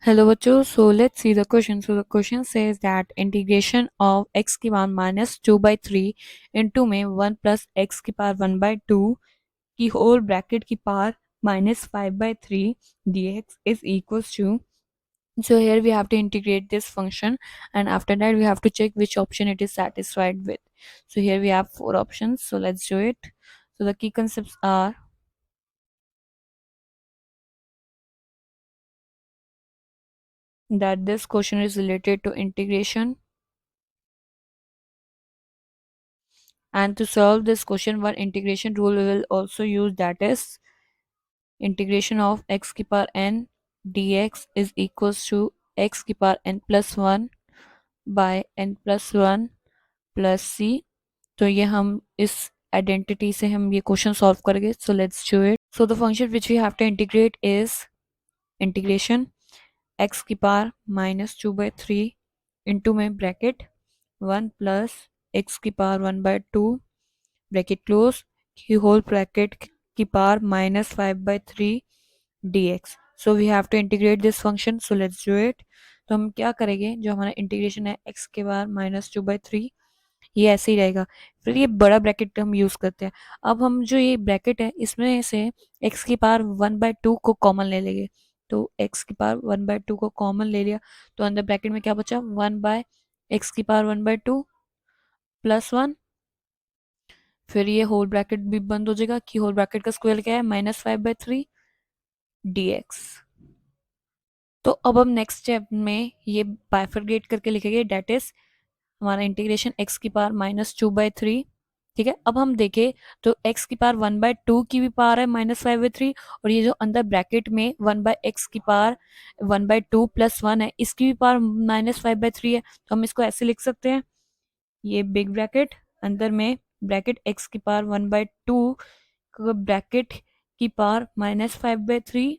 Hello बच्चों, so let's see the question. So the question says that integration of x की power minus 2/3 into में 1 plus x की power 1/2 की whole bracket की power minus 5/3 dx is equals to. So here we have to integrate this function, and after that we have to check which option it is satisfied with. So here we have four options, so let's do it. So the key concepts are that this question is related to integration. And to solve this question, one integration rule we will also use, that is integration of x की power n dx is equals to x की power n plus 1 by n plus 1 plus c. तो ये हम इस identity से हम ये question solve करेंगे. So let's do it. So the function which we have to integrate is integration x की पावर माइनस 2/3 इंटू में ब्रैकेट 1 प्लस एक्स की पावर 1/2 ब्रैकेट क्लोज की होल ब्रैकेट की power minus 5/3 dx. So we have to integrate this function. So let's do it. तो हम क्या करेंगे, जो हमारा इंटीग्रेशन है x के पावर माइनस 2/3, ये ऐसे ही रहेगा. फिर ये बड़ा ब्रैकेट हम यूज करते हैं. अब हम जो ये ब्रैकेट है इसमें से x की पावर 1/2 को कॉमन ले लेंगे. तो x की पावर 1/2 को कॉमन ले लिया तो अंदर ब्रैकेट में क्या बचा, 1/x की पावर 1/2 प्लस 1. फिर ये होल ब्रैकेट भी बंद हो जाएगा कि होल ब्रैकेट का स्क्वायर क्या है, -5/3 dx. तो अब हम नेक्स्ट स्टेप में ये बाइफरगेट करके लिखेंगे, डेट इज हमारा इंटीग्रेशन x की पावर -2/3. ठीक है. अब हम देखें तो x की पावर 1/2 की भी पावर है -5/3, और ये जो अंदर ब्रैकेट में 1/x की पावर 1/2 प्लस 1 है, इसकी भी पावर -5/3 है. तो हम इसको ऐसे लिख सकते हैं, ये बिग ब्रैकेट अंदर में ब्रैकेट x की पावर 1/2 ब्रैकेट की पावर -5/3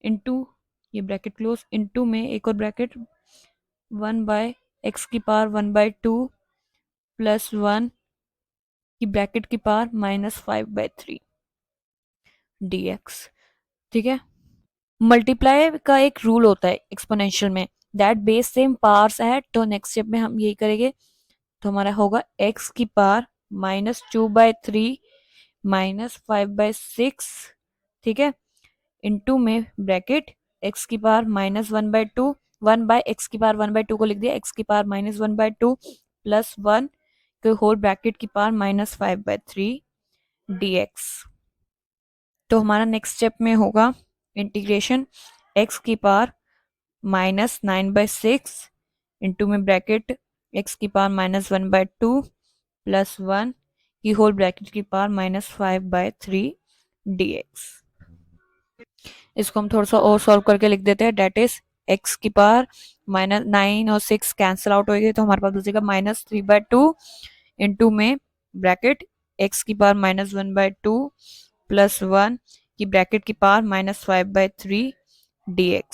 इंटू ये ब्रैकेट क्लोज इंटू में एक और ब्रैकेट 1/x की पावर 1/2 प्लस 1 की ब्रैकेट की पावर -5/3 dx. ठीक है. मल्टीप्लाई का एक रूल होता है एक्सपोनेंशियल में, दैट बेस सेम पावर्स है. तो नेक्स्ट स्टेप में हम यही करेंगे. तो हमारा होगा x की पावर -2/3 -5/6. ठीक है. इंटू में ब्रैकेट x की पावर -1/2 1/x की पावर 1/2 को लिख दिया, x की पावर -1/2 प्लस 1 के होल ब्रैकेट की पावर -5/3 dx. तो हमारा नेक्स्ट स्टेप में होगा इंटीग्रेशन x की पावर -9/6 इंटू में ब्रैकेट x की पावर -1/2 प्लस 1 की होल ब्रैकेट की पावर -5/3 dx. इसको हम थोड़ा सा और सॉल्व करके लिख देते हैं, डेट इज x की पावर -9 और 6 कैंसिल आउट हो गए, तो हमारे पास बचेगा -3/2 इंटू में ब्रैकेट x की पावर -1/2 प्लस 1 की ब्रैकेट की power -5/3 dx.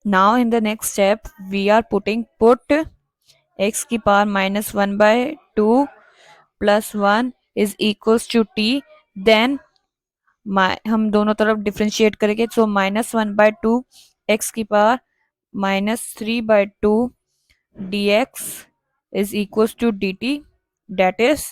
Now in the next step we are put x की power -1/2 plus 1 is equals to t. Then हम दोनों तरफ डिफ्रेंशिएट करेंगे, तो -1/2 x की power -3/2 dx is equals to dt. That is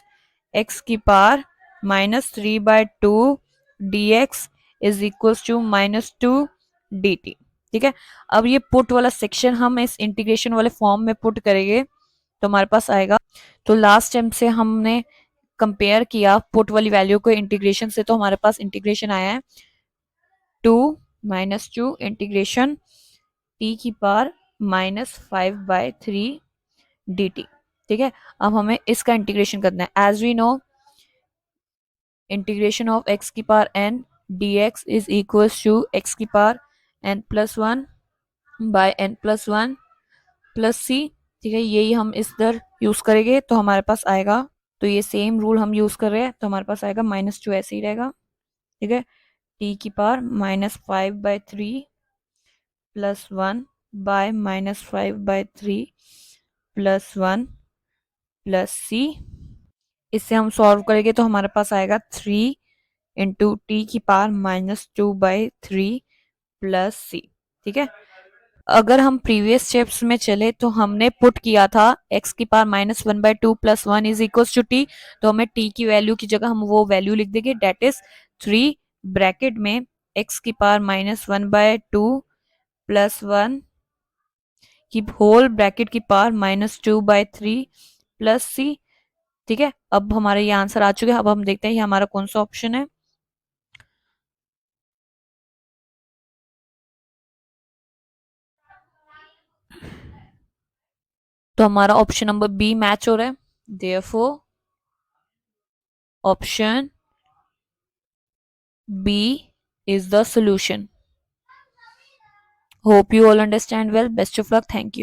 x की power -3/2 dx is equals to -2 dt. ठीक है. अब ये पुट वाला सेक्शन हम इस इंटीग्रेशन वाले फॉर्म में पुट करेंगे तो हमारे पास आएगा. तो लास्ट टाइम से हमने कंपेयर किया पुट वाली वैल्यू को इंटीग्रेशन से, तो हमारे पास इंटीग्रेशन आया है 2 -2 इंटीग्रेशन t की पावर -5/3 dt. ठीक है. अब हमें इसका इंटीग्रेशन करना है. As we know integration of x की power n dx is equals to x की power n plus 1 by n plus 1 plus c. ठीक है. यही हम इस दर यूज करेंगे तो हमारे पास आएगा. तो ये सेम रूल हम यूज कर रहे हैं तो हमारे पास आएगा -2 ऐसे ही रहेगा. ठीक है. t की power -5/3 plus 1 by -5/3 plus 1 plus c. इससे हम सॉल्व करेंगे तो हमारे पास आएगा 3 इंटू टी की पावर -2/3 प्लस c. ठीक है। अगर हम प्रीवियस स्टेप्स में चले तो हमने पुट किया था एक्स की power -1/2 + 1 is equals to t, तो हमें टी की वैल्यू की जगह हम वो वैल्यू लिख देंगे, डेट इज 3 ब्रैकेट में एक्स की पावर -1/2 + 1 की होल ब्रैकेट की पावर -2/3 + c। ठीक है, अब हमारे ये आंसर आ चुके हैं। अब हम देखते हैं ये हमारा कौन सा ऑप्शन है। तो हमारा ऑप्शन नंबर बी मैच हो रहा है, therefore option B is the solution. Hope you all understand well. Best of luck. Thank you.